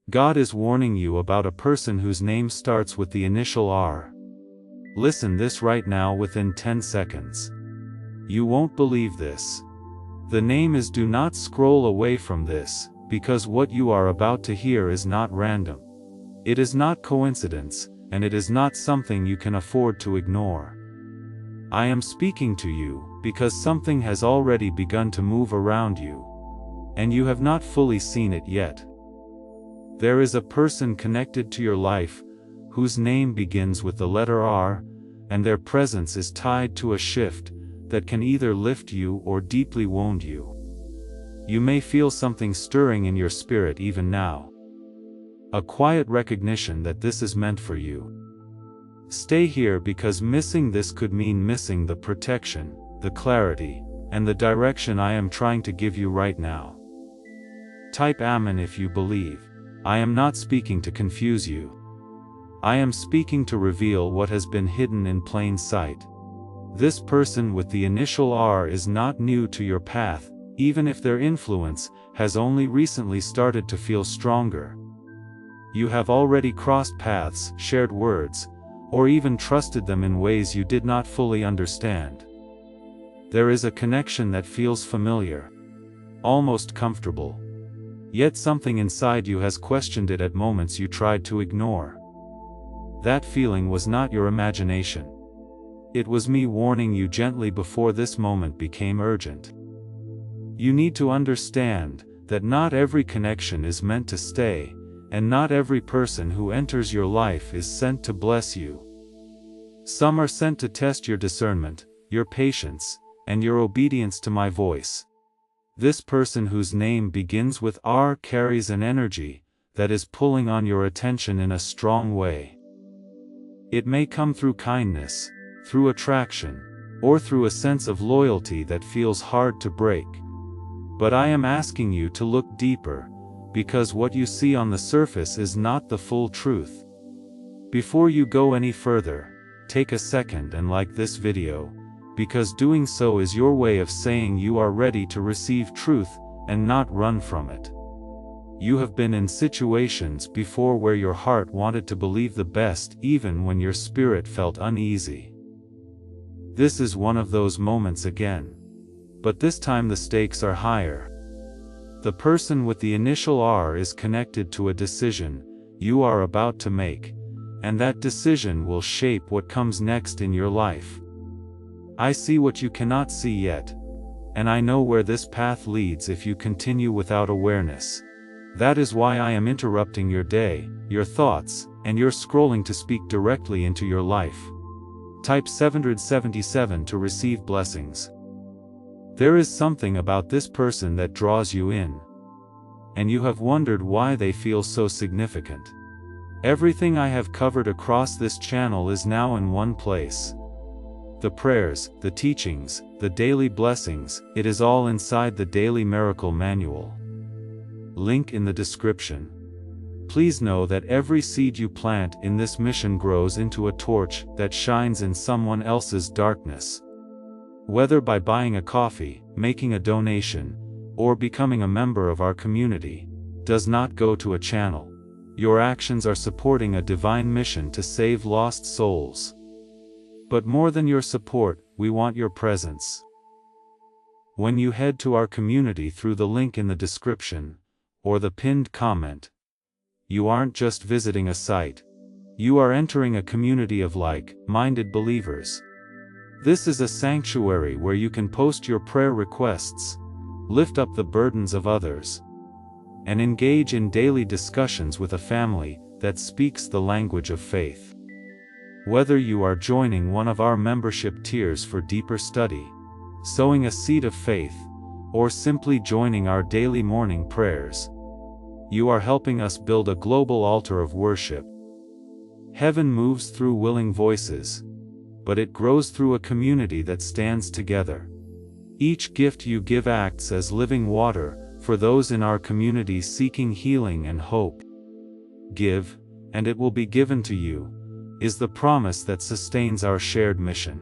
God is warning you about a person whose name starts with the initial R. Listen this right now within 10 seconds. You won't believe this. The name is Do not scroll away from this, because what you are about to hear is not random. It is not coincidence, and it is not something you can afford to ignore. I am speaking to you, because something has already begun to move around you, and you have not fully seen it yet. There is a person connected to your life, whose name begins with the letter R, and their presence is tied to a shift that can either lift you or deeply wound you. You may feel something stirring in your spirit even now. A quiet recognition that this is meant for you. Stay here, because missing this could mean missing the protection, the clarity, and the direction I am trying to give you right now. Type Amen if you believe. I am not speaking to confuse you. I am speaking to reveal what has been hidden in plain sight. This person with the initial R is not new to your path, even if their influence has only recently started to feel stronger. You have already crossed paths, shared words, or even trusted them in ways you did not fully understand. There is a connection that feels familiar, almost comfortable. Yet something inside you has questioned it at moments you tried to ignore. That feeling was not your imagination. It was me warning you gently before this moment became urgent. You need to understand that not every connection is meant to stay, and not every person who enters your life is sent to bless you. Some are sent to test your discernment, your patience, and your obedience to my voice. This person whose name begins with R carries an energy that is pulling on your attention in a strong way. It may come through kindness, through attraction, or through a sense of loyalty that feels hard to break. But I am asking you to look deeper, because what you see on the surface is not the full truth. Before you go any further, take a second and like this video, because doing so is your way of saying you are ready to receive truth and not run from it. You have been in situations before where your heart wanted to believe the best even when your spirit felt uneasy. This is one of those moments again. But this time the stakes are higher. The person with the initial R is connected to a decision you are about to make, and that decision will shape what comes next in your life. I see what you cannot see yet, and I know where this path leads if you continue without awareness. That is why I am interrupting your day, your thoughts, and your scrolling to speak directly into your life. Type 777 to receive blessings. There is something about this person that draws you in, and you have wondered why they feel so significant. Everything I have covered across this channel is now in one place. The prayers, the teachings, the daily blessings, it is all inside the Daily Miracle Manual. Link in the description. Please know that every seed you plant in this mission grows into a torch that shines in someone else's darkness. Whether by buying a coffee, making a donation, or becoming a member of our community, does not go to a channel. Your actions are supporting a divine mission to save lost souls. But more than your support, we want your presence. When you head to our community through the link in the description, or the pinned comment, you aren't just visiting a site. You are entering a community of like-minded believers. This is a sanctuary where you can post your prayer requests, lift up the burdens of others, and engage in daily discussions with a family that speaks the language of faith. Whether you are joining one of our membership tiers for deeper study, sowing a seed of faith, or simply joining our daily morning prayers, you are helping us build a global altar of worship. Heaven moves through willing voices, but it grows through a community that stands together. Each gift you give acts as living water for those in our community seeking healing and hope. Give, and it will be given to you, is the promise that sustains our shared mission.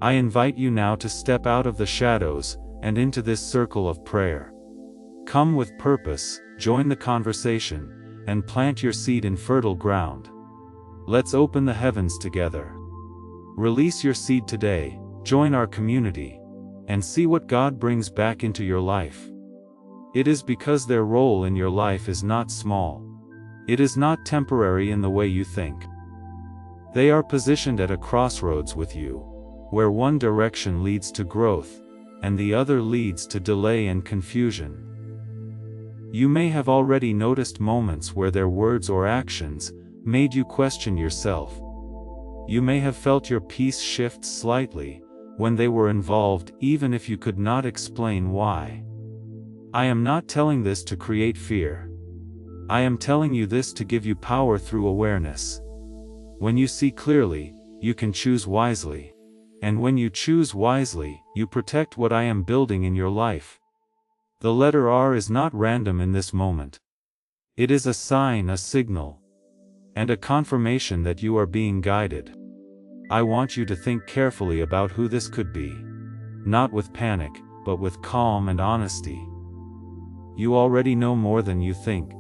I invite you now to step out of the shadows and into this circle of prayer. Come with purpose, join the conversation, and plant your seed in fertile ground. Let's open the heavens together. Release your seed today, join our community, and see what God brings back into your life. It is because their role in your life is not small. It is not temporary in the way you think. They are positioned at a crossroads with you, where one direction leads to growth, and the other leads to delay and confusion. You may have already noticed moments where their words or actions made you question yourself. You may have felt your peace shift slightly when they were involved, even if you could not explain why. I am not telling this to create fear. I am telling you this to give you power through awareness. When you see clearly, you can choose wisely. And when you choose wisely, you protect what I am building in your life. The letter R is not random in this moment. It is a sign, a signal, and a confirmation that you are being guided. I want you to think carefully about who this could be. Not with panic, but with calm and honesty. You already know more than you think,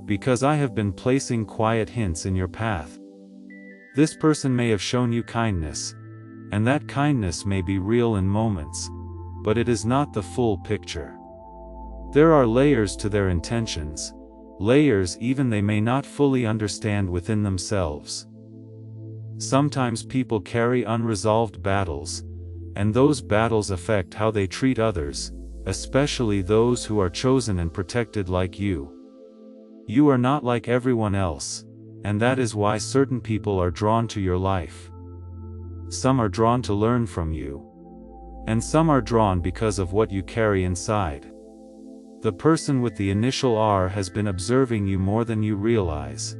because I have been placing quiet hints in your path. This person may have shown you kindness, and that kindness may be real in moments, but it is not the full picture. There are layers to their intentions, layers even they may not fully understand within themselves. Sometimes people carry unresolved battles, and those battles affect how they treat others, especially those who are chosen and protected like you. You are not like everyone else, and that is why certain people are drawn to your life. Some are drawn to learn from you, and some are drawn because of what you carry inside. The person with the initial R has been observing you more than you realize.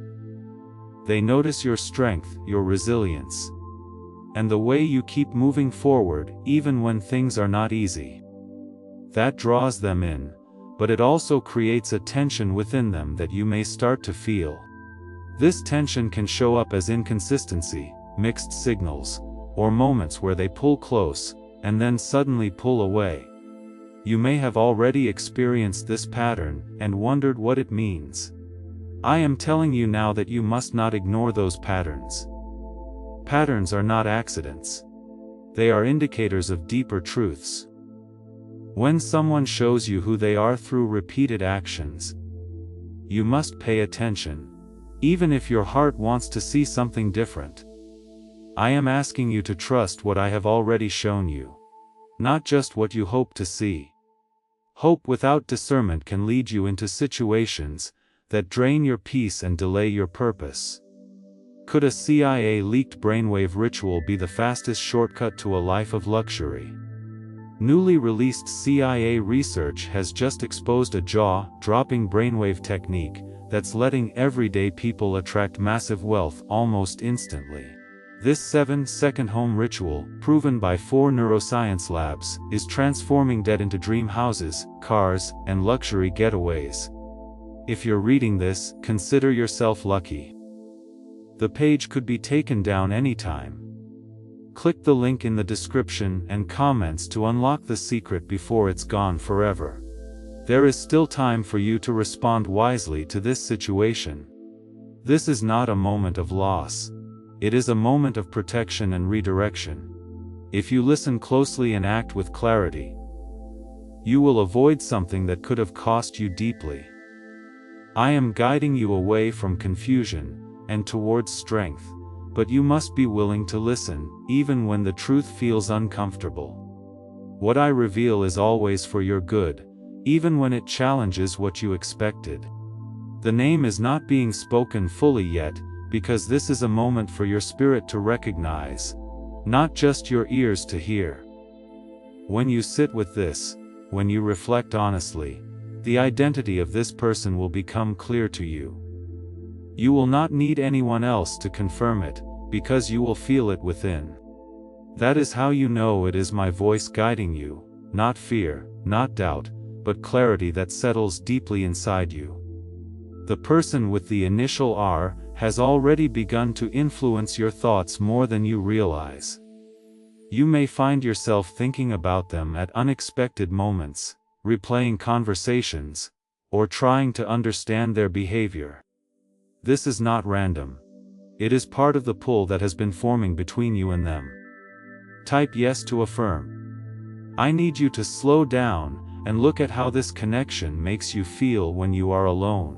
They notice your strength, your resilience, and the way you keep moving forward even when things are not easy. That draws them in, but it also creates a tension within them that you may start to feel. This tension can show up as inconsistency, mixed signals, or moments where they pull close, and then suddenly pull away. You may have already experienced this pattern and wondered what it means. I am telling you now that you must not ignore those patterns. Patterns are not accidents. They are indicators of deeper truths. When someone shows you who they are through repeated actions, you must pay attention, even if your heart wants to see something different. I am asking you to trust what I have already shown you, not just what you hope to see. Hope without discernment can lead you into situations that drain your peace and delay your purpose. Could a CIA-leaked brainwave ritual be the fastest shortcut to a life of luxury? Newly released CIA research has just exposed a jaw-dropping brainwave technique that's letting everyday people attract massive wealth almost instantly. This 7-second home ritual, proven by 4 neuroscience labs, is transforming debt into dream houses, cars, and luxury getaways. If you're reading this, consider yourself lucky. The page could be taken down anytime. Click the link in the description and comments to unlock the secret before it's gone forever. There is still time for you to respond wisely to this situation. This is not a moment of loss. It is a moment of protection and redirection. If you listen closely and act with clarity, you will avoid something that could have cost you deeply. I am guiding you away from confusion and towards strength, but you must be willing to listen, even when the truth feels uncomfortable. What I reveal is always for your good, even when it challenges what you expected. The name is not being spoken fully yet, because this is a moment for your spirit to recognize, not just your ears to hear. When you sit with this, when you reflect honestly, the identity of this person will become clear to you. You will not need anyone else to confirm it, because you will feel it within. That is how you know it is my voice guiding you, not fear, not doubt, but clarity that settles deeply inside you. The person with the initial R has already begun to influence your thoughts more than you realize. You may find yourself thinking about them at unexpected moments, replaying conversations, or trying to understand their behavior. This is not random. It is part of the pull that has been forming between you and them. Type yes to affirm. I need you to slow down and look at how this connection makes you feel when you are alone.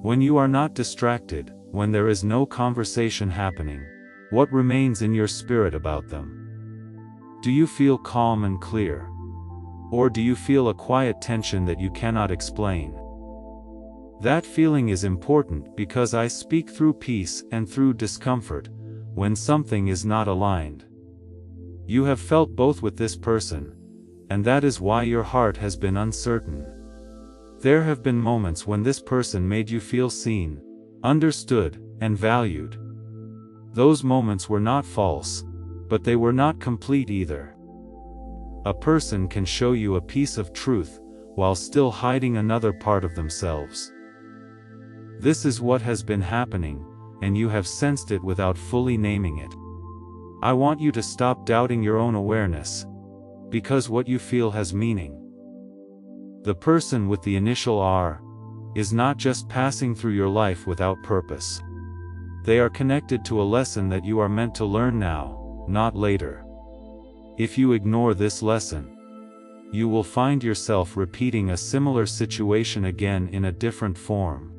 When you are not distracted, when there is no conversation happening, what remains in your spirit about them? Do you feel calm and clear? Or do you feel a quiet tension that you cannot explain? That feeling is important because I speak through peace and through discomfort, when something is not aligned. You have felt both with this person, and that is why your heart has been uncertain. There have been moments when this person made you feel seen, understood, and valued. Those moments were not false, but they were not complete either. A person can show you a piece of truth, while still hiding another part of themselves. This is what has been happening, and you have sensed it without fully naming it. I want you to stop doubting your own awareness, because what you feel has meaning. The person with the initial R is not just passing through your life without purpose. They are connected to a lesson that you are meant to learn now, not later. If you ignore this lesson, you will find yourself repeating a similar situation again in a different form.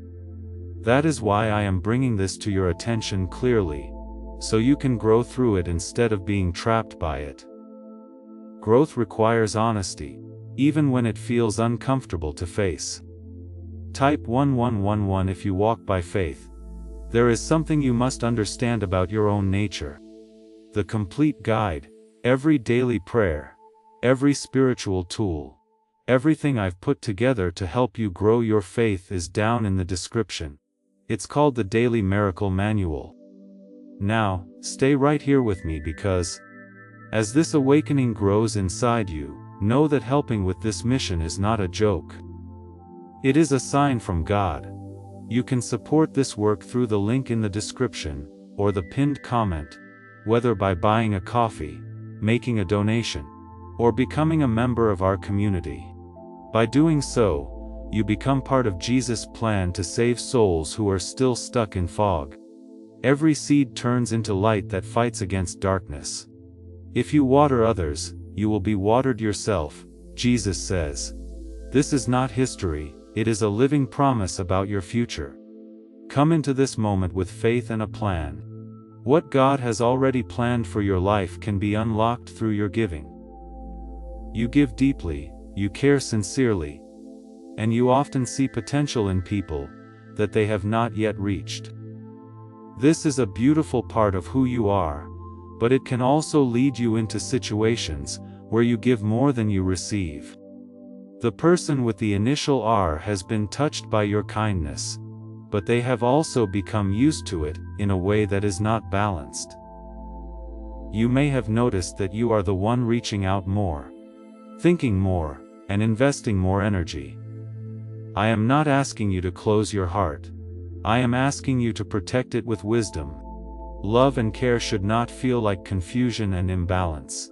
That is why I am bringing this to your attention clearly, so you can grow through it instead of being trapped by it. Growth requires honesty, even when it feels uncomfortable to face. Type 1111 if you walk by faith. There is something you must understand about your own nature. The complete guide, every daily prayer, every spiritual tool, everything I've put together to help you grow your faith is down in the description. It's called the Daily Miracle Manual. Now, stay right here with me because, as this awakening grows inside you, know that helping with this mission is not a joke. It is a sign from God. You can support this work through the link in the description, or the pinned comment, whether by buying a coffee, making a donation, or becoming a member of our community. By doing so, you become part of Jesus' plan to save souls who are still stuck in fog. Every seed turns into light that fights against darkness. If you water others, you will be watered yourself, Jesus says. This is not history, it is a living promise about your future. Come into this moment with faith and a plan. What God has already planned for your life can be unlocked through your giving. You give deeply, you care sincerely, and you often see potential in people that they have not yet reached. This is a beautiful part of who you are, but it can also lead you into situations where you give more than you receive. The person with the initial R has been touched by your kindness, but they have also become used to it in a way that is not balanced. You may have noticed that you are the one reaching out more, thinking more, and investing more energy. I am not asking you to close your heart. I am asking you to protect it with wisdom. Love and care should not feel like confusion and imbalance.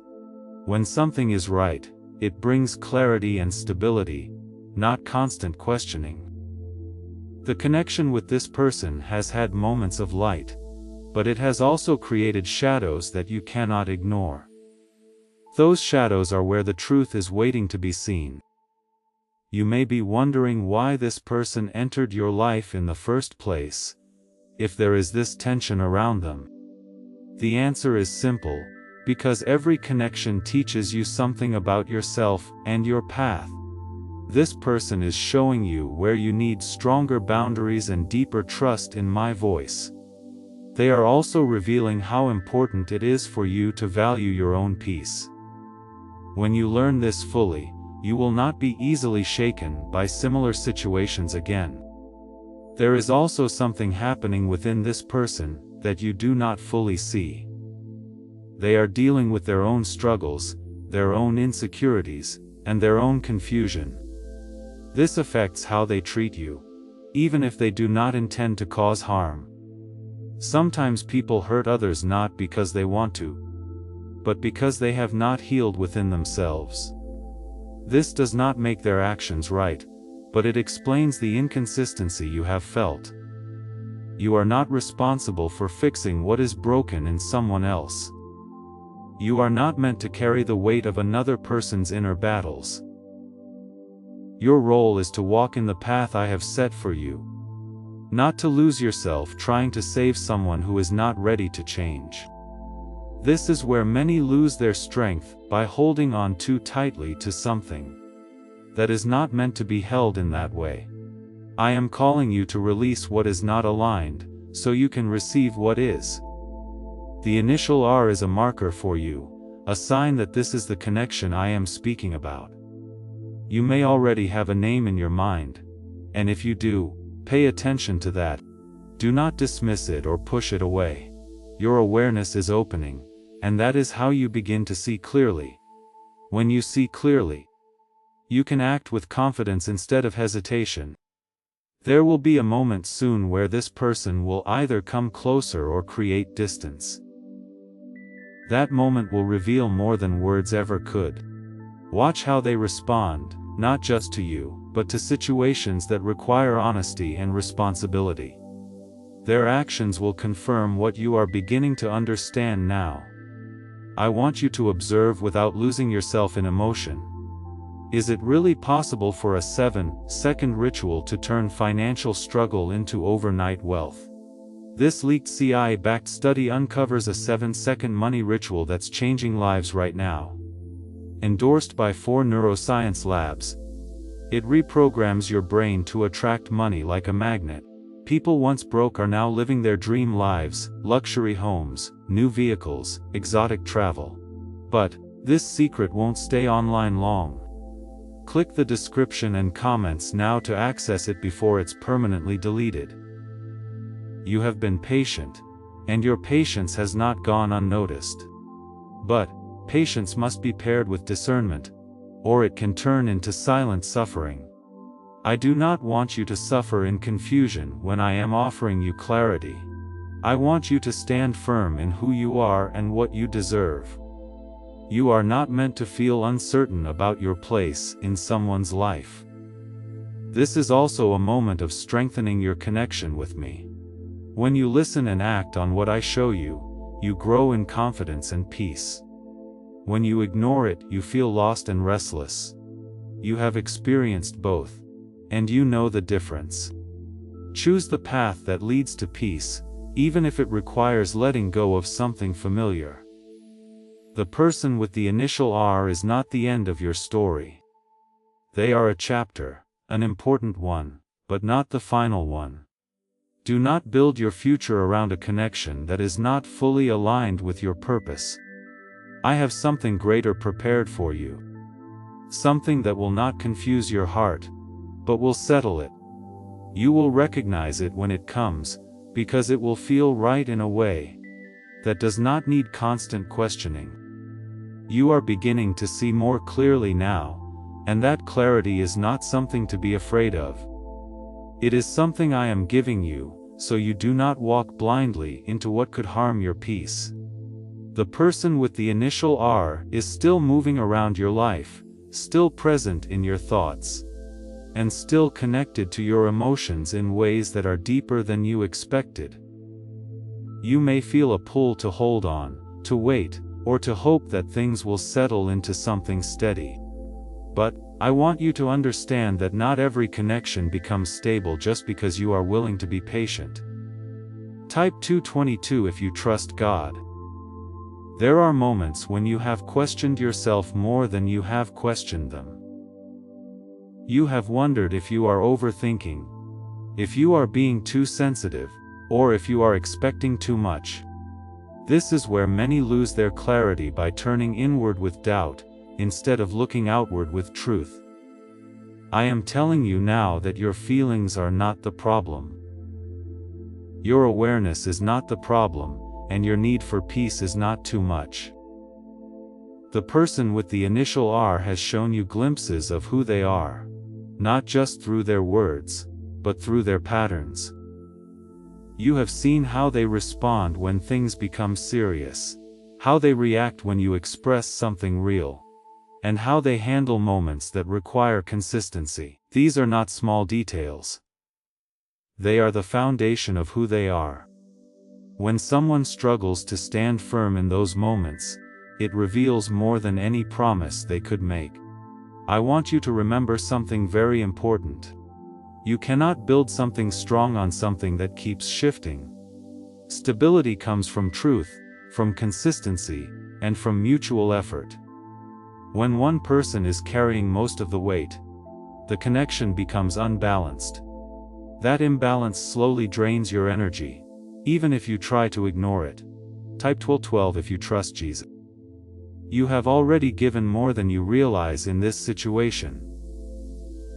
When something is right, it brings clarity and stability, not constant questioning. The connection with this person has had moments of light, but it has also created shadows that you cannot ignore. Those shadows are where the truth is waiting to be seen. You may be wondering why this person entered your life in the first place, if there is this tension around them. The answer is simple, because every connection teaches you something about yourself and your path. This person is showing you where you need stronger boundaries and deeper trust in my voice. They are also revealing how important it is for you to value your own peace. When you learn this fully, you will not be easily shaken by similar situations again. There is also something happening within this person that you do not fully see. They are dealing with their own struggles, their own insecurities, and their own confusion. This affects how they treat you, even if they do not intend to cause harm. Sometimes people hurt others not because they want to, but because they have not healed within themselves. This does not make their actions right, but it explains the inconsistency you have felt. you are not responsible for fixing what is broken in someone else. You are not meant to carry the weight of another person's inner battles. Your role is to walk in the path I have set for you, not to lose yourself trying to save someone who is not ready to change. This is where many lose their strength, by holding on too tightly to something that is not meant to be held in that way. I am calling you to release what is not aligned, so you can receive what is. The initial R is a marker for you, a sign that this is the connection I am speaking about. You may already have a name in your mind, and if you do, pay attention to that. Do not dismiss it or push it away. Your awareness is opening, and that is how you begin to see clearly. When you see clearly, you can act with confidence instead of hesitation. There will be a moment soon where this person will either come closer or create distance. That moment will reveal more than words ever could. Watch how they respond, not just to you, but to situations that require honesty and responsibility. Their actions will confirm what you are beginning to understand now. I want you to observe without losing yourself in emotion. Is it really possible for a 7-second ritual to turn financial struggle into overnight wealth? This leaked CIA-backed study uncovers a 7-second money ritual that's changing lives right now. Endorsed by 4 neuroscience labs, it reprograms your brain to attract money like a magnet. People once broke are now living their dream lives, luxury homes, new vehicles, exotic travel. But this secret won't stay online long. Click the description and comments now to access it before it's permanently deleted. You have been patient, and your patience has not gone unnoticed. But patience must be paired with discernment, or it can turn into silent suffering. I do not want you to suffer in confusion when I am offering you clarity. I want you to stand firm in who you are and what you deserve. You are not meant to feel uncertain about your place in someone's life. This is also a moment of strengthening your connection with me. When you listen and act on what I show you, you grow in confidence and peace. When you ignore it, you feel lost and restless. You have experienced both, and you know the difference. Choose the path that leads to peace, even if it requires letting go of something familiar. The person with the initial R is not the end of your story. They are a chapter, an important one, but not the final one. Do not build your future around a connection that is not fully aligned with your purpose. I have something greater prepared for you. Something that will not confuse your heart, but will settle it. You will recognize it when it comes, because it will feel right in a way that does not need constant questioning. You are beginning to see more clearly now, and that clarity is not something to be afraid of. It is something I am giving you, so you do not walk blindly into what could harm your peace. The person with the initial R is still moving around your life, still present in your thoughts, and still connected to your emotions in ways that are deeper than you expected. You may feel a pull to hold on, to wait, or to hope that things will settle into something steady. But I want you to understand that not every connection becomes stable just because you are willing to be patient. Type 222 if you trust God. There are moments when you have questioned yourself more than you have questioned them. You have wondered if you are overthinking, if you are being too sensitive, or if you are expecting too much. This is where many lose their clarity by turning inward with doubt, instead of looking outward with truth. I am telling you now that your feelings are not the problem. Your awareness is not the problem, and your need for peace is not too much. The person with the initial R has shown you glimpses of who they are, not just through their words, but through their patterns. You have seen how they respond when things become serious, how they react when you express something real, and how they handle moments that require consistency. These are not small details. They are the foundation of who they are. When someone struggles to stand firm in those moments, it reveals more than any promise they could make. I want you to remember something very important. You cannot build something strong on something that keeps shifting. Stability comes from truth, from consistency, and from mutual effort. When one person is carrying most of the weight, the connection becomes unbalanced. That imbalance slowly drains your energy, even if you try to ignore it. Type 1212 if you trust Jesus. You have already given more than you realize in this situation.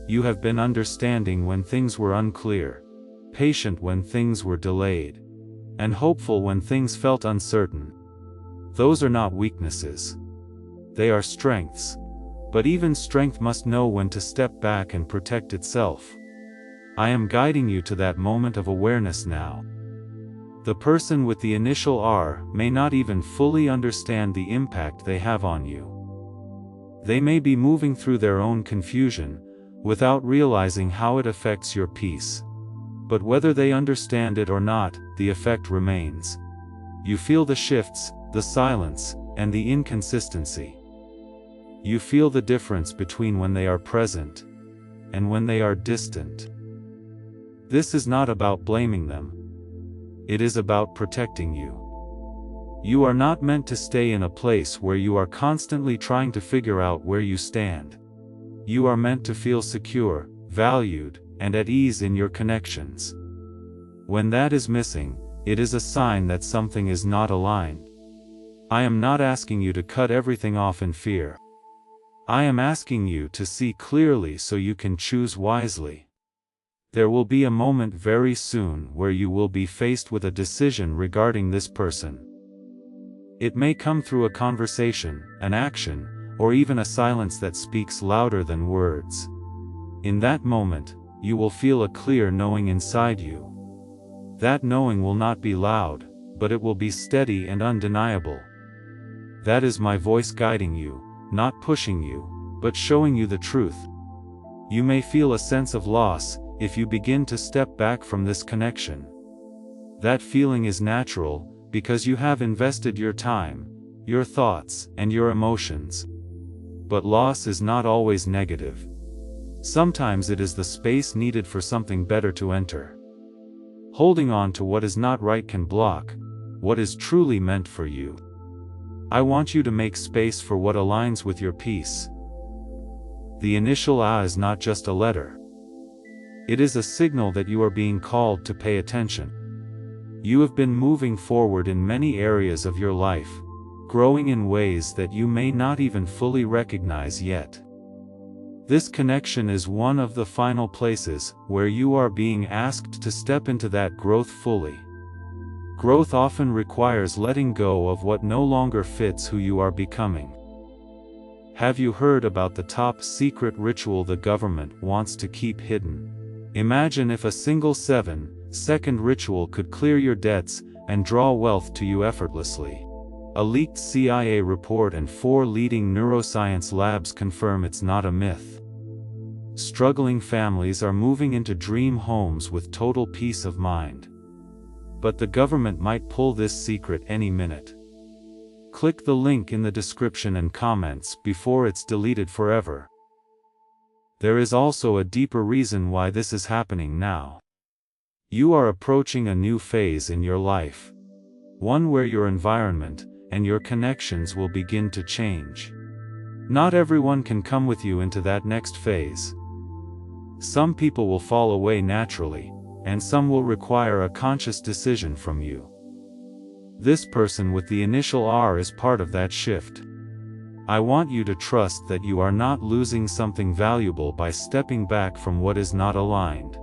You have been understanding when things were unclear, patient when things were delayed, and hopeful when things felt uncertain. Those are not weaknesses. They are strengths. But even strength must know when to step back and protect itself. I am guiding you to that moment of awareness now. The person with the initial R may not even fully understand the impact they have on you. They may be moving through their own confusion, without realizing how it affects your peace. But whether they understand it or not, the effect remains. You feel the shifts, the silence, and the inconsistency. You feel the difference between when they are present and when they are distant. This is not about blaming them. It is about protecting you. You are not meant to stay in a place where you are constantly trying to figure out where you stand. You are meant to feel secure, valued, and at ease in your connections. When that is missing, it is a sign that something is not aligned. I am not asking you to cut everything off in fear. I am asking you to see clearly so you can choose wisely. There will be a moment very soon where you will be faced with a decision regarding this person. It may come through a conversation, an action, or even a silence that speaks louder than words. In that moment, you will feel a clear knowing inside you. That knowing will not be loud, but it will be steady and undeniable. That is my voice guiding you, not pushing you, but showing you the truth. You may feel a sense of loss if you begin to step back from this connection. That feeling is natural, because you have invested your time, your thoughts, and your emotions. But loss is not always negative. Sometimes it is the space needed for something better to enter. Holding on to what is not right can block what is truly meant for you. I want you to make space for what aligns with your peace. The initial A is not just a letter. It is a signal that you are being called to pay attention. You have been moving forward in many areas of your life, growing in ways that you may not even fully recognize yet. This connection is one of the final places where you are being asked to step into that growth fully. Growth often requires letting go of what no longer fits who you are becoming. Have you heard about the top secret ritual the government wants to keep hidden? Imagine if a single 7-second ritual could clear your debts and draw wealth to you effortlessly. A leaked CIA report and 4 leading neuroscience labs confirm it's not a myth. Struggling families are moving into dream homes with total peace of mind. But the government might pull this secret any minute. Click the link in the description and comments before it's deleted forever. There is also a deeper reason why this is happening now. You are approaching a new phase in your life. One where your environment and your connections will begin to change. Not everyone can come with you into that next phase. Some people will fall away naturally, and some will require a conscious decision from you. This person with the initial R is part of that shift. I want you to trust that you are not losing something valuable by stepping back from what is not aligned.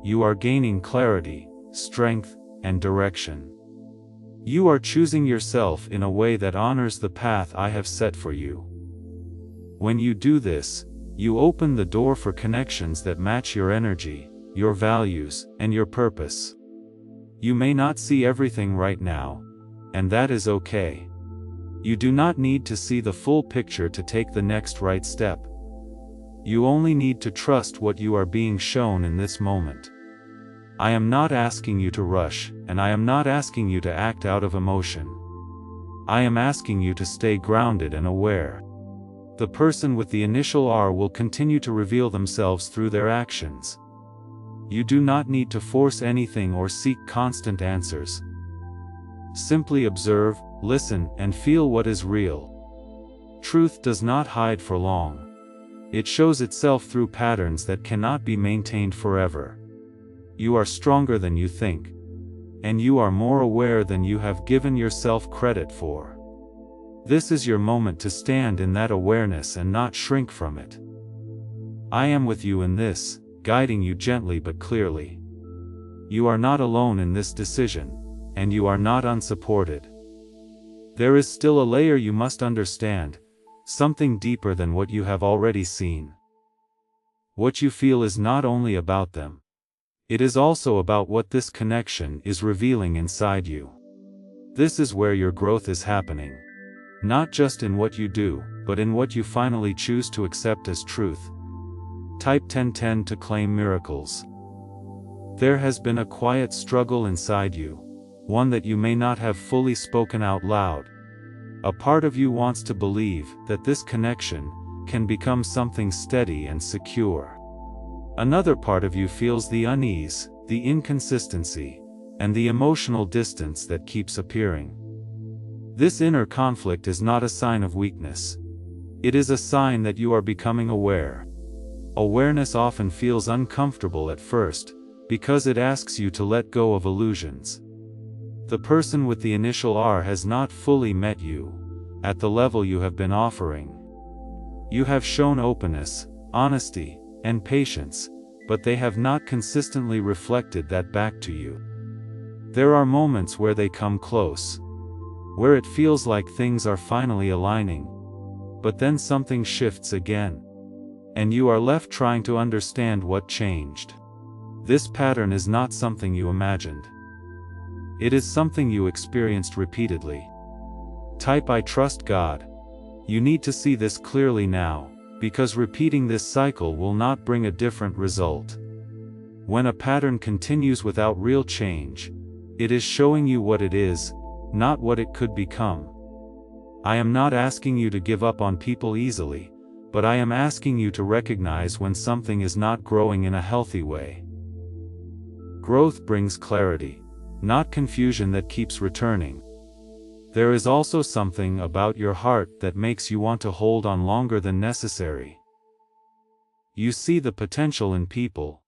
You are gaining clarity, strength, and direction. You are choosing yourself in a way that honors the path I have set for you. When you do this, you open the door for connections that match your energy, your values, and your purpose. You may not see everything right now, and that is okay. You do not need to see the full picture to take the next right step. You only need to trust what you are being shown in this moment. I am not asking you to rush, and I am not asking you to act out of emotion. I am asking you to stay grounded and aware. The person with the initial R will continue to reveal themselves through their actions. You do not need to force anything or seek constant answers. Simply observe, listen, and feel what is real. Truth does not hide for long. It shows itself through patterns that cannot be maintained forever. You are stronger than you think. And you are more aware than you have given yourself credit for. This is your moment to stand in that awareness and not shrink from it. I am with you in this, guiding you gently but clearly. You are not alone in this decision, and you are not unsupported. There is still a layer you must understand, something deeper than what you have already seen. What you feel is not only about them. It is also about what this connection is revealing inside you. This is where your growth is happening. Not just in what you do, but in what you finally choose to accept as truth. Type 1010 to claim miracles. There has been a quiet struggle inside you, one that you may not have fully spoken out loud. A part of you wants to believe that this connection can become something steady and secure. Another part of you feels the unease, the inconsistency, and the emotional distance that keeps appearing. This inner conflict is not a sign of weakness. It is a sign that you are becoming aware. Awareness often feels uncomfortable at first, because it asks you to let go of illusions. The person with the initial R has not fully met you, at the level you have been offering. You have shown openness, honesty, and patience, but they have not consistently reflected that back to you. There are moments where they come close, where it feels like things are finally aligning, but then something shifts again, and you are left trying to understand what changed. This pattern is not something you imagined. It is something you experienced repeatedly. Type I trust God. You need to see this clearly now, because repeating this cycle will not bring a different result. When a pattern continues without real change, it is showing you what it is, not what it could become. I am not asking you to give up on people easily, but I am asking you to recognize when something is not growing in a healthy way. Growth brings clarity, not confusion that keeps returning. There is also something about your heart that makes you want to hold on longer than necessary. You see the potential in people,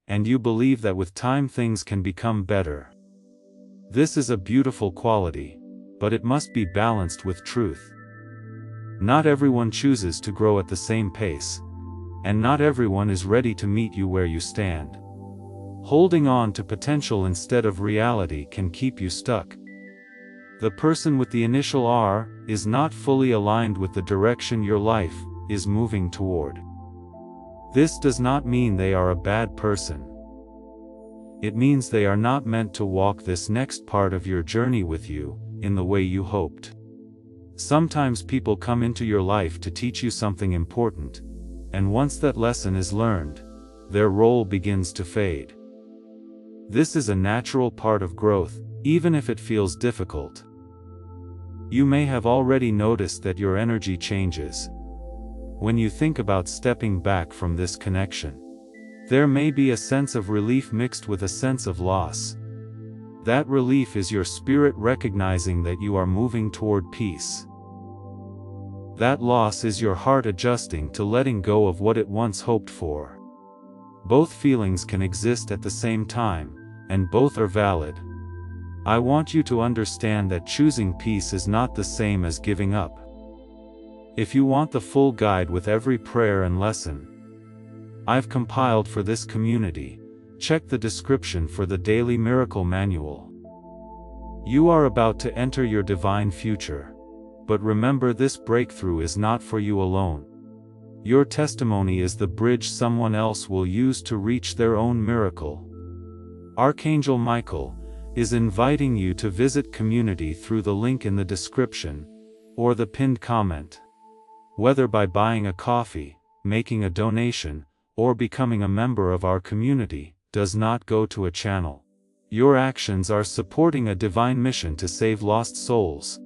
and you believe that with time things can become better. This is a beautiful quality, but it must be balanced with truth. Not everyone chooses to grow at the same pace, and not everyone is ready to meet you where you stand. Holding on to potential instead of reality can keep you stuck. The person with the initial R is not fully aligned with the direction your life is moving toward. This does not mean they are a bad person. It means they are not meant to walk this next part of your journey with you in the way you hoped. Sometimes people come into your life to teach you something important, and once that lesson is learned, their role begins to fade. This is a natural part of growth, even if it feels difficult. You may have already noticed that your energy changes when you think about stepping back from this connection. There may be a sense of relief mixed with a sense of loss. That relief is your spirit recognizing that you are moving toward peace. That loss is your heart adjusting to letting go of what it once hoped for. Both feelings can exist at the same time, and both are valid. I want you to understand that choosing peace is not the same as giving up. If you want the full guide with every prayer and lesson I've compiled for this community, check the description for the Daily Miracle Manual. You are about to enter your divine future. But remember, this breakthrough is not for you alone. Your testimony is the bridge someone else will use to reach their own miracle. Archangel Michael is inviting you to visit community through the link in the description, or the pinned comment. Whether by buying a coffee, making a donation, or becoming a member of our community, does not go to a channel. Your actions are supporting a divine mission to save lost souls.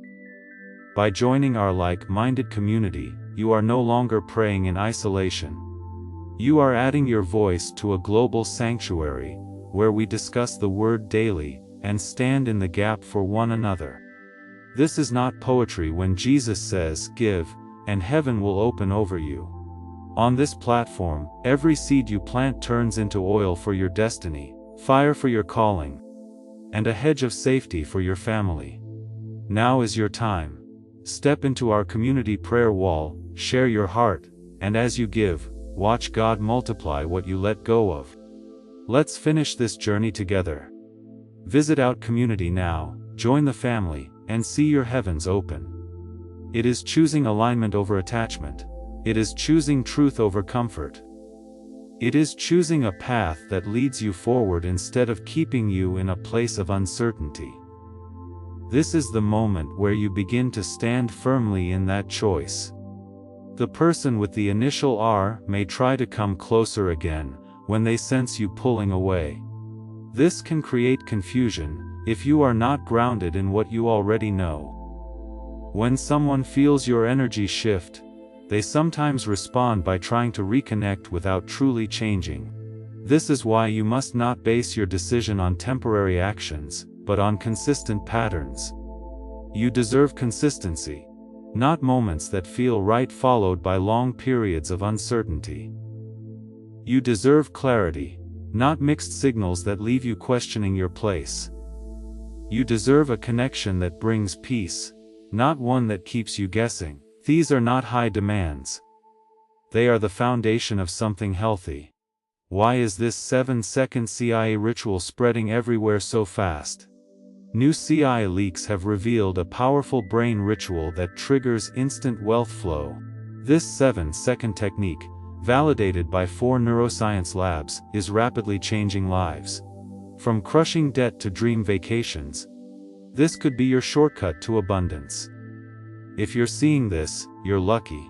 By joining our like-minded community, you are no longer praying in isolation. You are adding your voice to a global sanctuary, where we discuss the Word daily, and stand in the gap for one another. This is not poetry when Jesus says, "Give, and heaven will open over you." On this platform, every seed you plant turns into oil for your destiny, fire for your calling, and a hedge of safety for your family. Now is your time. Step into our community prayer wall, share your heart, and as you give, watch God multiply what you let go of. Let's finish this journey together. Visit Out Community now, join the family, and see your heavens open. It is choosing alignment over attachment. It is choosing truth over comfort. It is choosing a path that leads you forward instead of keeping you in a place of uncertainty. This is the moment where you begin to stand firmly in that choice. The person with the initial R may try to come closer again, when they sense you pulling away. This can create confusion, if you are not grounded in what you already know. When someone feels your energy shift, they sometimes respond by trying to reconnect without truly changing. This is why you must not base your decision on temporary actions, but on consistent patterns. You deserve consistency, not moments that feel right followed by long periods of uncertainty. You deserve clarity, not mixed signals that leave you questioning your place. You deserve a connection that brings peace, not one that keeps you guessing. These are not high demands. They are the foundation of something healthy. Why is this 7-second CIA ritual spreading everywhere so fast? New CIA leaks have revealed a powerful brain ritual that triggers instant wealth flow. This 7-second technique, validated by 4 neuroscience labs, is rapidly changing lives. From crushing debt to dream vacations, this could be your shortcut to abundance. If you're seeing this, you're lucky.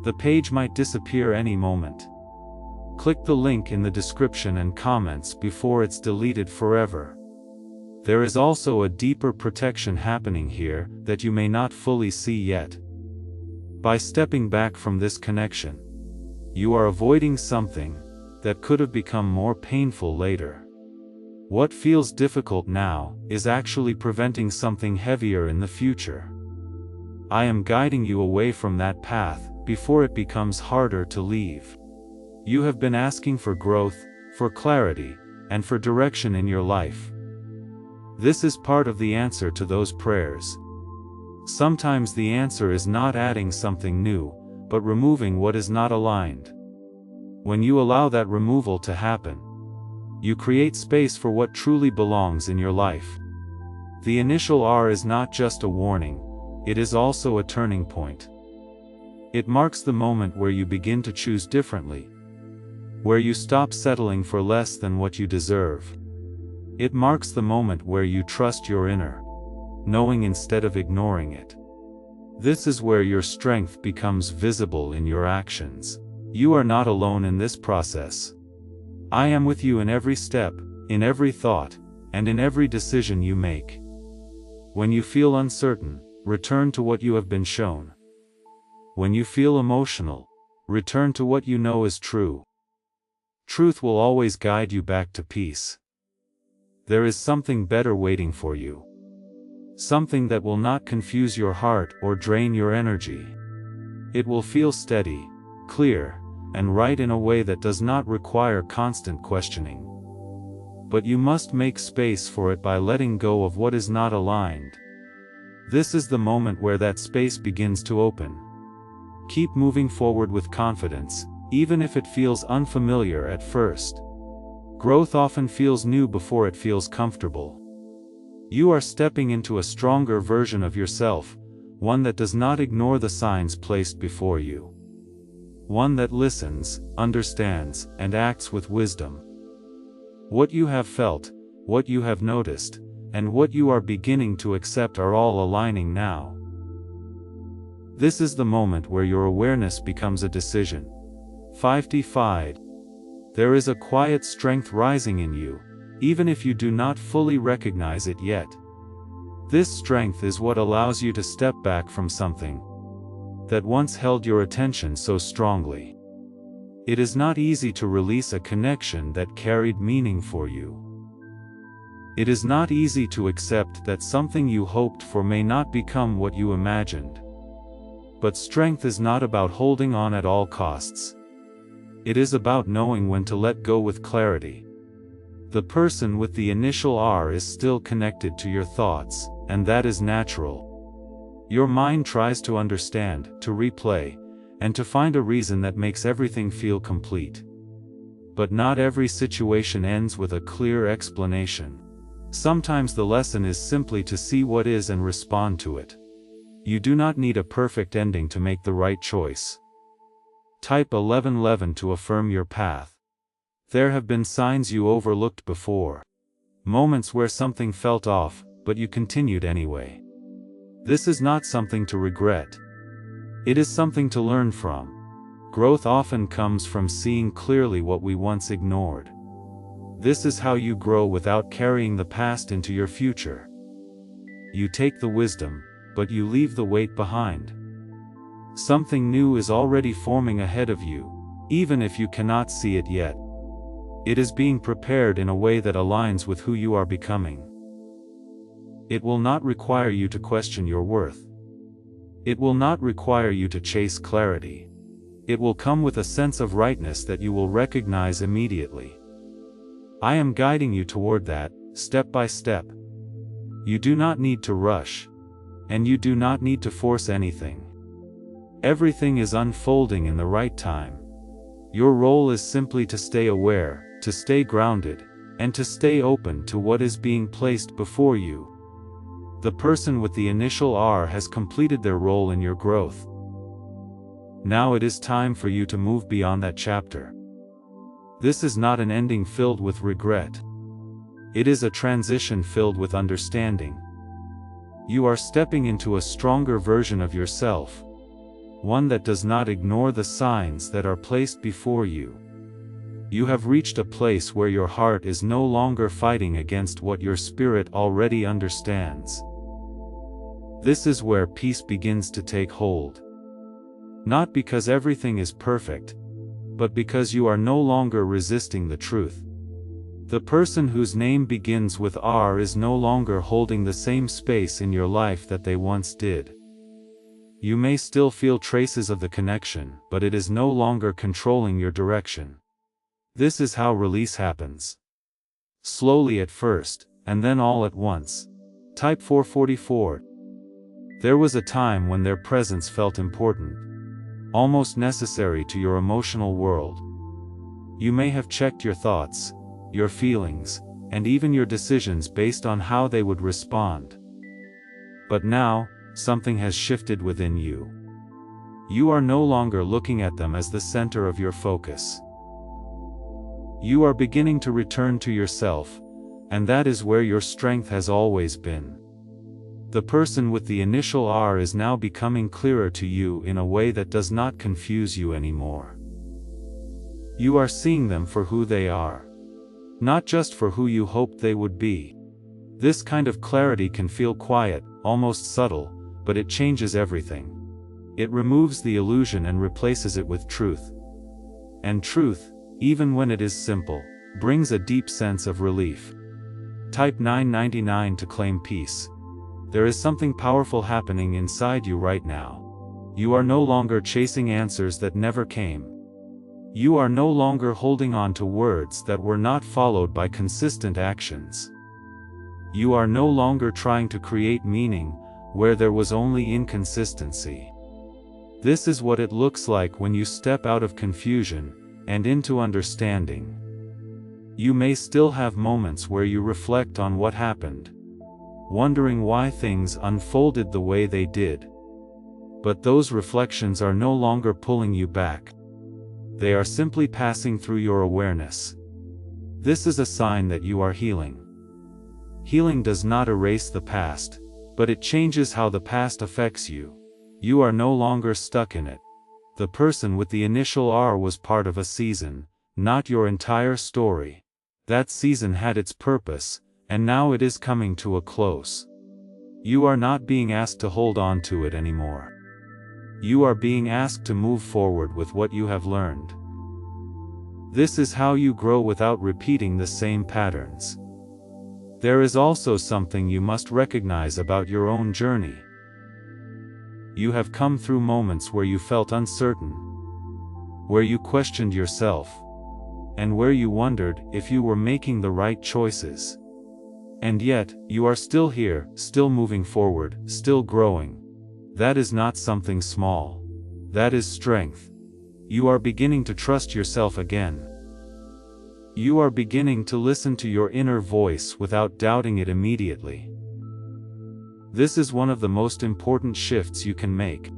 The page might disappear any moment. Click the link in the description and comments before it's deleted forever. There is also a deeper protection happening here that you may not fully see yet. By stepping back from this connection, you are avoiding something that could have become more painful later. What feels difficult now is actually preventing something heavier in the future. I am guiding you away from that path before it becomes harder to leave. You have been asking for growth, for clarity, and for direction in your life. This is part of the answer to those prayers. Sometimes the answer is not adding something new, but removing what is not aligned. When you allow that removal to happen, you create space for what truly belongs in your life. The initial R is not just a warning, it is also a turning point. It marks the moment where you begin to choose differently, where you stop settling for less than what you deserve. It marks the moment where you trust your inner knowing instead of ignoring it. This is where your strength becomes visible in your actions. You are not alone in this process. I am with you in every step, in every thought, and in every decision you make. When you feel uncertain, return to what you have been shown. When you feel emotional, return to what you know is true. Truth will always guide you back to peace. There is something better waiting for you. Something that will not confuse your heart or drain your energy. It will feel steady, clear, and right in a way that does not require constant questioning. But you must make space for it by letting go of what is not aligned. This is the moment where that space begins to open. Keep moving forward with confidence, even if it feels unfamiliar at first. Growth often feels new before it feels comfortable. You are stepping into a stronger version of yourself, one that does not ignore the signs placed before you. One that listens, understands, and acts with wisdom. What you have felt, what you have noticed, and what you are beginning to accept are all aligning now. This is the moment where your awareness becomes a decision. 55. There is a quiet strength rising in you, even if you do not fully recognize it yet. This strength is what allows you to step back from something that once held your attention so strongly. It is not easy to release a connection that carried meaning for you. It is not easy to accept that something you hoped for may not become what you imagined. But strength is not about holding on at all costs. It is about knowing when to let go with clarity. The person with the initial R is still connected to your thoughts, and that is natural. Your mind tries to understand, to replay, and to find a reason that makes everything feel complete. But not every situation ends with a clear explanation. Sometimes the lesson is simply to see what is and respond to it. You do not need a perfect ending to make the right choice. Type 1111 to affirm your path. There have been signs you overlooked before. Moments where something felt off, but you continued anyway. This is not something to regret. It is something to learn from. Growth often comes from seeing clearly what we once ignored. This is how you grow without carrying the past into your future. You take the wisdom, but you leave the weight behind. Something new is already forming ahead of you, even if you cannot see it yet. It is being prepared in a way that aligns with who you are becoming. It will not require you to question your worth. It will not require you to chase clarity. It will come with a sense of rightness that you will recognize immediately. I am guiding you toward that, step by step. You do not need to rush. And you do not need to force anything. Everything is unfolding in the right time. Your role is simply to stay aware, to stay grounded, and to stay open to what is being placed before you. The person with the initial R has completed their role in your growth. Now it is time for you to move beyond that chapter. This is not an ending filled with regret. It is a transition filled with understanding. You are stepping into a stronger version of yourself, one that does not ignore the signs that are placed before you. You have reached a place where your heart is no longer fighting against what your spirit already understands. This is where peace begins to take hold. Not because everything is perfect, but because you are no longer resisting the truth. The person whose name begins with R is no longer holding the same space in your life that they once did. You may still feel traces of the connection, but it is no longer controlling your direction. This is how release happens. Slowly at first, and then all at once. Type 444. There was a time when their presence felt important, almost necessary to your emotional world. You may have checked your thoughts, your feelings, and even your decisions based on how they would respond. But now, something has shifted within you. You are no longer looking at them as the center of your focus. You are beginning to return to yourself, and that is where your strength has always been. The person with the initial R is now becoming clearer to you in a way that does not confuse you anymore. You are seeing them for who they are, not just for who you hoped they would be. This kind of clarity can feel quiet, almost subtle, but it changes everything. It removes the illusion and replaces it with truth. And truth, even when it is simple, brings a deep sense of relief. Type 999 to claim peace. There is something powerful happening inside you right now. You are no longer chasing answers that never came. You are no longer holding on to words that were not followed by consistent actions. You are no longer trying to create meaning where there was only inconsistency. This is what it looks like when you step out of confusion and into understanding. You may still have moments where you reflect on what happened, wondering why things unfolded the way they did. But those reflections are no longer pulling you back. They are simply passing through your awareness. This is a sign that you are healing. Healing does not erase the past, but it changes how the past affects you. You are no longer stuck in it. The person with the initial R was part of a season, not your entire story. That season had its purpose, and now it is coming to a close. You are not being asked to hold on to it anymore. You are being asked to move forward with what you have learned. This is how you grow without repeating the same patterns. There is also something you must recognize about your own journey. You have come through moments where you felt uncertain, where you questioned yourself, and where you wondered if you were making the right choices. And yet, you are still here, still moving forward, still growing. That is not something small. That is strength. You are beginning to trust yourself again. You are beginning to listen to your inner voice without doubting it immediately. This is one of the most important shifts you can make.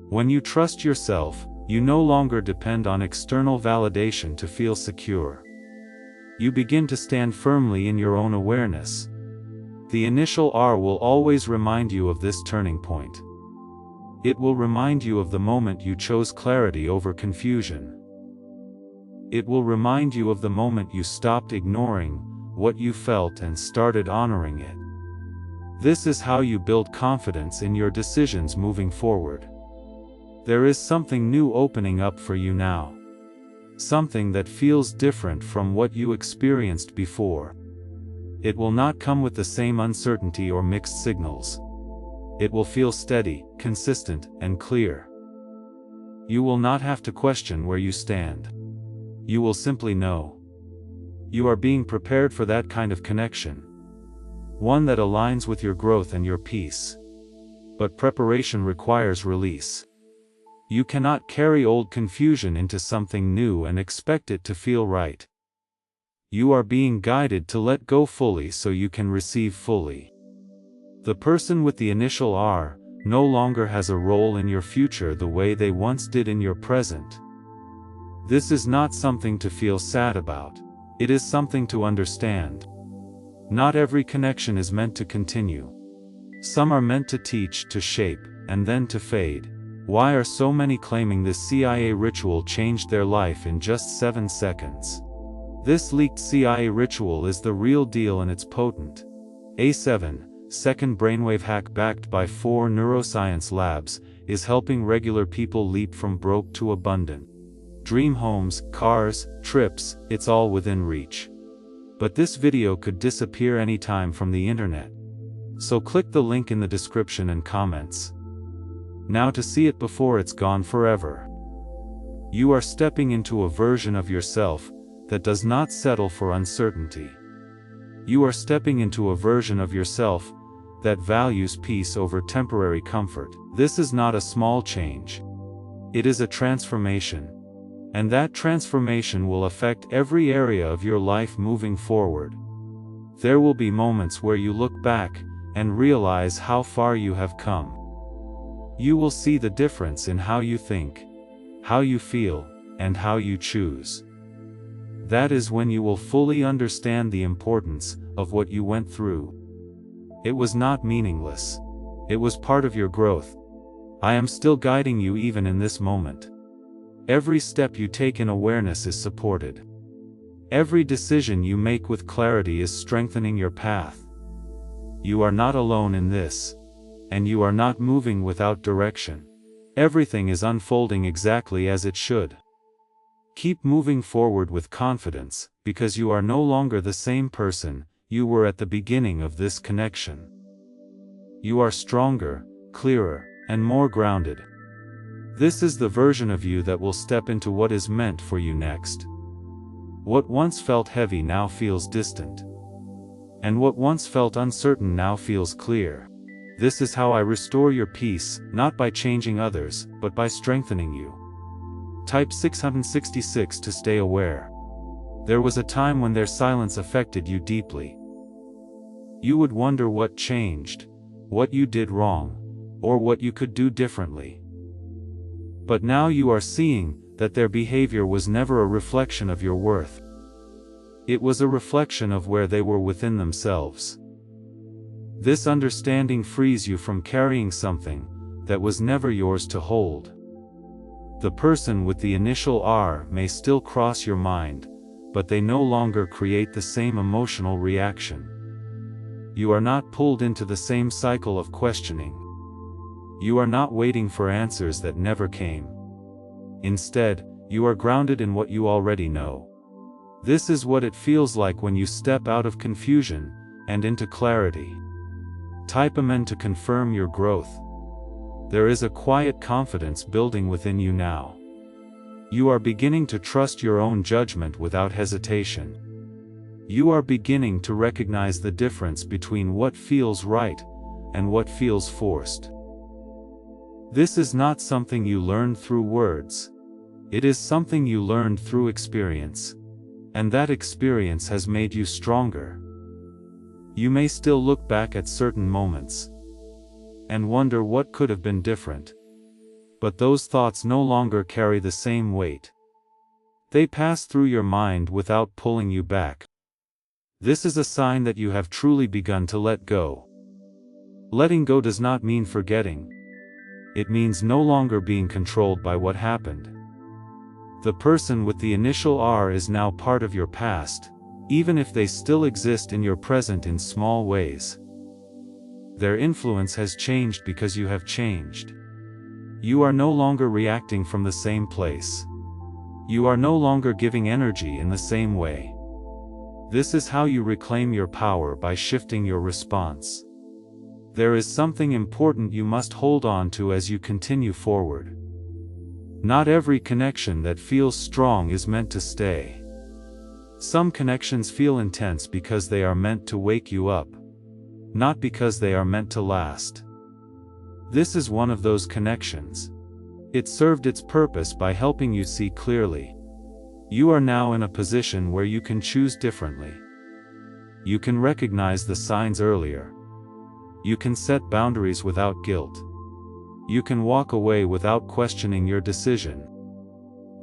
When you trust yourself, you no longer depend on external validation to feel secure. You begin to stand firmly in your own awareness. The initial R will always remind you of this turning point. It will remind you of the moment you chose clarity over confusion. It will remind you of the moment you stopped ignoring what you felt and started honoring it. This is how you build confidence in your decisions moving forward. There is something new opening up for you now. Something that feels different from what you experienced before. It will not come with the same uncertainty or mixed signals. It will feel steady, consistent, and clear. You will not have to question where you stand. You will simply know. You are being prepared for that kind of connection. One that aligns with your growth and your peace. But preparation requires release. You cannot carry old confusion into something new and expect it to feel right. You are being guided to let go fully so you can receive fully. The person with the initial R no longer has a role in your future the way they once did in your present. This is not something to feel sad about. It is something to understand. Not every connection is meant to continue. Some are meant to teach, to shape, and then to fade. Why are so many claiming this CIA ritual changed their life in just 7 seconds? This leaked CIA ritual is the real deal and it's potent. A7, second brainwave hack backed by 4 neuroscience labs, is helping regular people leap from broke to abundant. Dream homes, cars, trips, it's all within reach. But this video could disappear anytime from the internet. So click the link in the description and comments. Now to see it before it's gone forever. You are stepping into a version of yourself that does not settle for uncertainty. You are stepping into a version of yourself that values peace over temporary comfort. This is not a small change. It is a transformation. And that transformation will affect every area of your life moving forward. There will be moments where you look back and realize how far you have come. You will see the difference in how you think, how you feel, and how you choose. That is when you will fully understand the importance of what you went through. It was not meaningless. It was part of your growth. I am still guiding you even in this moment. Every step you take in awareness is supported. Every decision you make with clarity is strengthening your path. You are not alone in this. And you are not moving without direction. Everything is unfolding exactly as it should. Keep moving forward with confidence, because you are no longer the same person you were at the beginning of this connection. You are stronger, clearer, and more grounded. This is the version of you that will step into what is meant for you next. What once felt heavy now feels distant. And what once felt uncertain now feels clear. This is how I restore your peace, not by changing others, but by strengthening you. Type 666 to stay aware. There was a time when their silence affected you deeply. You would wonder what changed, what you did wrong, or what you could do differently. But now you are seeing that their behavior was never a reflection of your worth. It was a reflection of where they were within themselves. This understanding frees you from carrying something that was never yours to hold. The person with the initial R may still cross your mind, but they no longer create the same emotional reaction. You are not pulled into the same cycle of questioning. You are not waiting for answers that never came. Instead, you are grounded in what you already know. This is what it feels like when you step out of confusion and into clarity. Type Amen to confirm your growth. There is a quiet confidence building within you now. You are beginning to trust your own judgment without hesitation. You are beginning to recognize the difference between what feels right and what feels forced. This is not something you learned through words. It is something you learned through experience. And that experience has made you stronger. You may still look back at certain moments and wonder what could have been different. But those thoughts no longer carry the same weight. They pass through your mind without pulling you back. This is a sign that you have truly begun to let go. Letting go does not mean forgetting. It means no longer being controlled by what happened. The person with the initial R is now part of your past, even if they still exist in your present in small ways. Their influence has changed because you have changed. You are no longer reacting from the same place. You are no longer giving energy in the same way. This is how you reclaim your power, by shifting your response. There is something important you must hold on to as you continue forward. Not every connection that feels strong is meant to stay. Some connections feel intense because they are meant to wake you up, not because they are meant to last. This is one of those connections. It served its purpose by helping you see clearly. You are now in a position where you can choose differently. You can recognize the signs earlier. You can set boundaries without guilt. You can walk away without questioning your decision.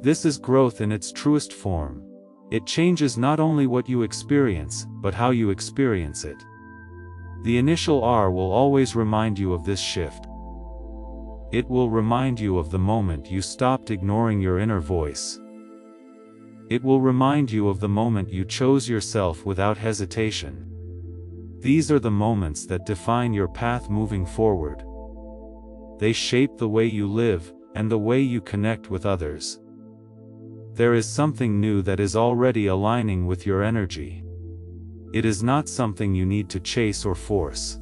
This is growth in its truest form. It changes not only what you experience, but how you experience it. The initial R will always remind you of this shift. It will remind you of the moment you stopped ignoring your inner voice. It will remind you of the moment you chose yourself without hesitation. These are the moments that define your path moving forward. They shape the way you live, and the way you connect with others. There is something new that is already aligning with your energy. It is not something you need to chase or force.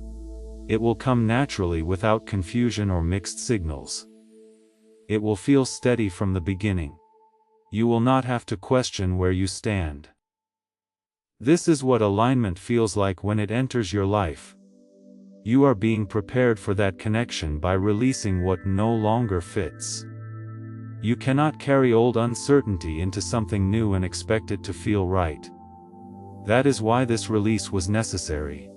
It will come naturally without confusion or mixed signals. It will feel steady from the beginning. You will not have to question where you stand. This is what alignment feels like when it enters your life. You are being prepared for that connection by releasing what no longer fits. You cannot carry old uncertainty into something new and expect it to feel right. That is why this release was necessary.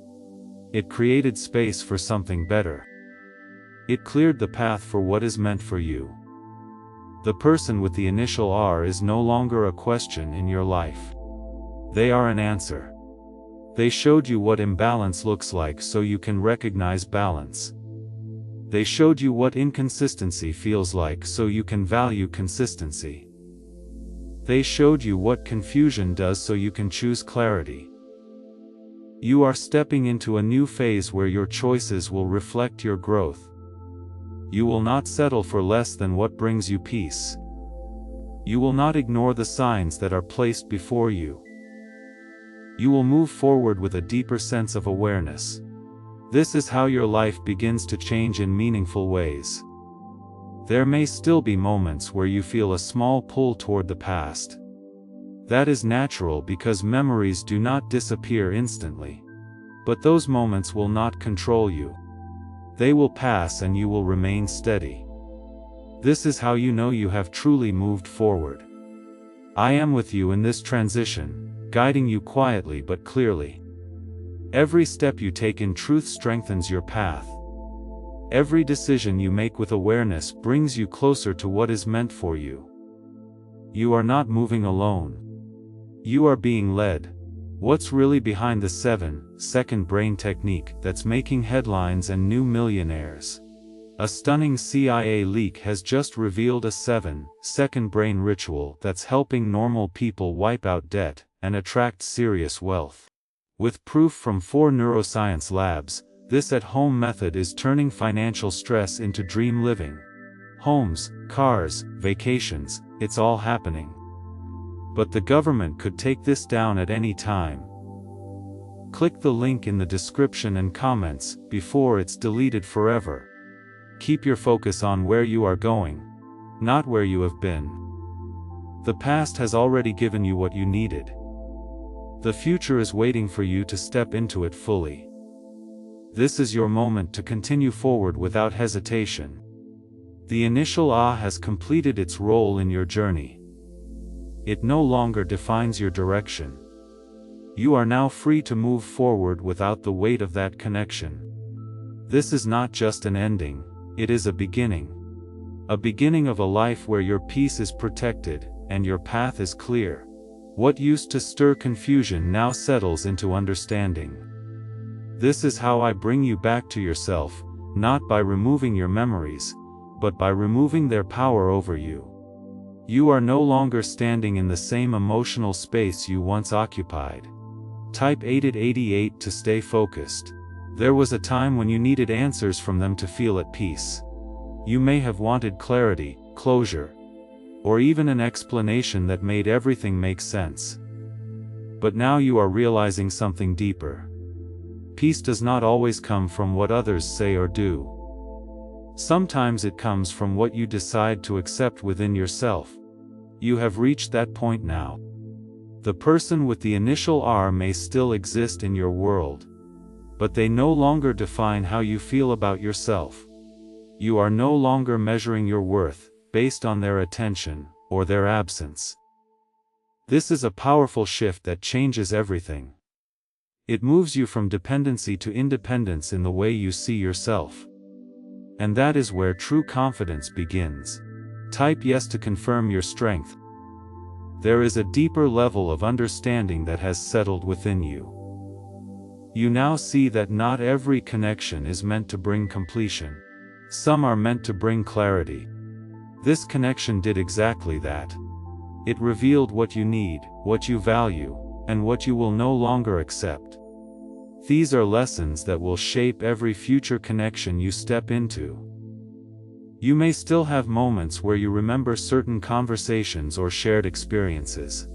It created space for something better. It cleared the path for what is meant for you. The person with the initial R is no longer a question in your life. They are an answer. They showed you what imbalance looks like so you can recognize balance. They showed you what inconsistency feels like so you can value consistency. They showed you what confusion does so you can choose clarity. You are stepping into a new phase where your choices will reflect your growth. You will not settle for less than what brings you peace. You will not ignore the signs that are placed before you. You will move forward with a deeper sense of awareness. This is how your life begins to change in meaningful ways. There may still be moments where you feel a small pull toward the past. That is natural because memories do not disappear instantly. But those moments will not control you. They will pass and you will remain steady. This is how you know you have truly moved forward. I am with you in this transition, guiding you quietly but clearly. Every step you take in truth strengthens your path. Every decision you make with awareness brings you closer to what is meant for you. You are not moving alone. You are being led. What's really behind the 7-second brain technique that's making headlines and new millionaires? A stunning CIA leak has just revealed a 7-second brain ritual that's helping normal people wipe out debt and attract serious wealth. With proof from 4 neuroscience labs, this at-home method is turning financial stress into dream living. Homes, cars, vacations, it's all happening. But the government could take this down at any time. Click the link in the description and comments before it's deleted forever. Keep your focus on where you are going, not where you have been. The past has already given you what you needed. The future is waiting for you to step into it fully. This is your moment to continue forward without hesitation. The initial ah has completed its role in your journey. It no longer defines your direction. You are now free to move forward without the weight of that connection. This is not just an ending, it is a beginning. A beginning of a life where your peace is protected, and your path is clear. What used to stir confusion now settles into understanding. This is how I bring you back to yourself, not by removing your memories, but by removing their power over you. You are no longer standing in the same emotional space you once occupied. Type 888 to stay focused. There was a time when you needed answers from them to feel at peace. You may have wanted clarity, closure, or even an explanation that made everything make sense. But now you are realizing something deeper. Peace does not always come from what others say or do. Sometimes it comes from what you decide to accept within yourself. You have reached that point now. The person with the initial R may still exist in your world, but they no longer define how you feel about yourself. You are no longer measuring your worth based on their attention or their absence. This is a powerful shift that changes everything. It moves you from dependency to independence in the way you see yourself. And that is where true confidence begins. Type yes to confirm your strength. There is a deeper level of understanding that has settled within you. You now see that not every connection is meant to bring completion. Some are meant to bring clarity. This connection did exactly that. It revealed what you need, what you value, and what you will no longer accept. These are lessons that will shape every future connection you step into. You may still have moments where you remember certain conversations or shared experiences.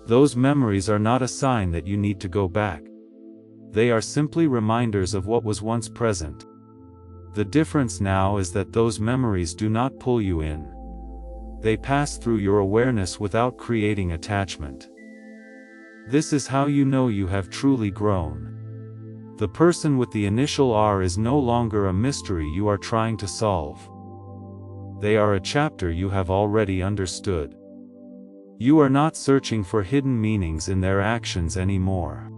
Those memories are not a sign that you need to go back. They are simply reminders of what was once present. The difference now is that those memories do not pull you in. They pass through your awareness without creating attachment. This is how you know you have truly grown. The person with the initial R is no longer a mystery you are trying to solve. They are a chapter you have already understood. You are not searching for hidden meanings in their actions anymore.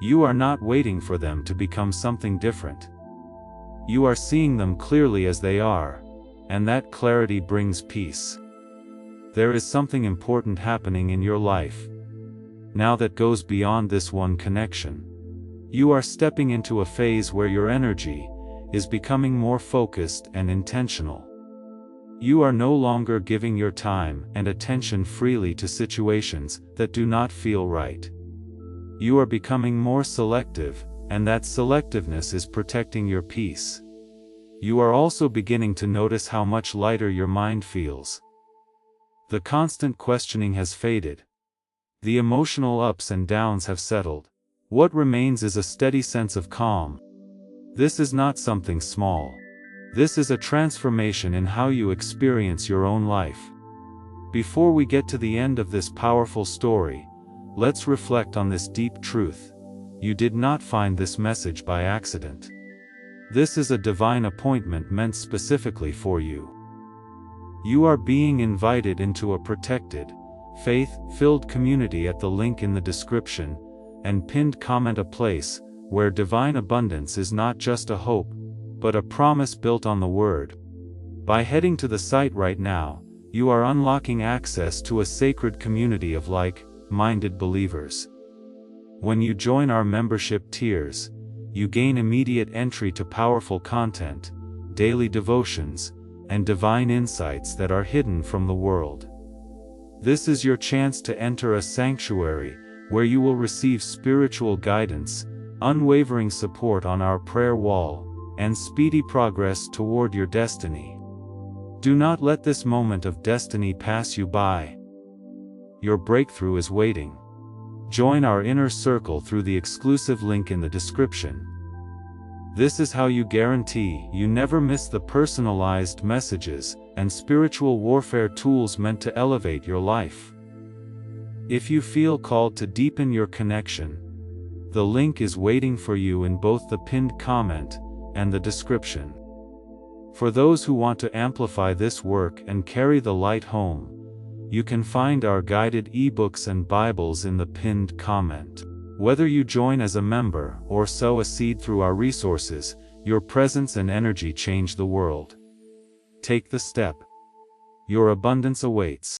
You are not waiting for them to become something different. You are seeing them clearly as they are, and that clarity brings peace. There is something important happening in your life now that goes beyond this one connection. You are stepping into a phase where your energy is becoming more focused and intentional. You are no longer giving your time and attention freely to situations that do not feel right. You are becoming more selective, and that selectiveness is protecting your peace. You are also beginning to notice how much lighter your mind feels. The constant questioning has faded. The emotional ups and downs have settled. What remains is a steady sense of calm. This is not something small. This is a transformation in how you experience your own life. Before we get to the end of this powerful story, let's reflect on this deep truth. You did not find this message by accident. This is a divine appointment meant specifically for you. You are being invited into a protected, faith-filled community at the link in the description and pinned comment, a place where divine abundance is not just a hope, but a promise built on the Word. By heading to the site right now, you are unlocking access to a sacred community of like-minded believers. When you join our membership tiers, you gain immediate entry to powerful content, daily devotions, and divine insights that are hidden from the world. This is your chance to enter a sanctuary, where you will receive spiritual guidance, unwavering support on our prayer wall, and speedy progress toward your destiny. Do not let this moment of destiny pass you by. Your breakthrough is waiting. Join our inner circle through the exclusive link in the description. This is how you guarantee you never miss the personalized messages and spiritual warfare tools meant to elevate your life. If you feel called to deepen your connection, the link is waiting for you in both the pinned comment and the description. For those who want to amplify this work and carry the light home, you can find our guided ebooks and Bibles in the pinned comment. Whether you join as a member or sow a seed through our resources, your presence and energy change the world. Take the step. Your abundance awaits.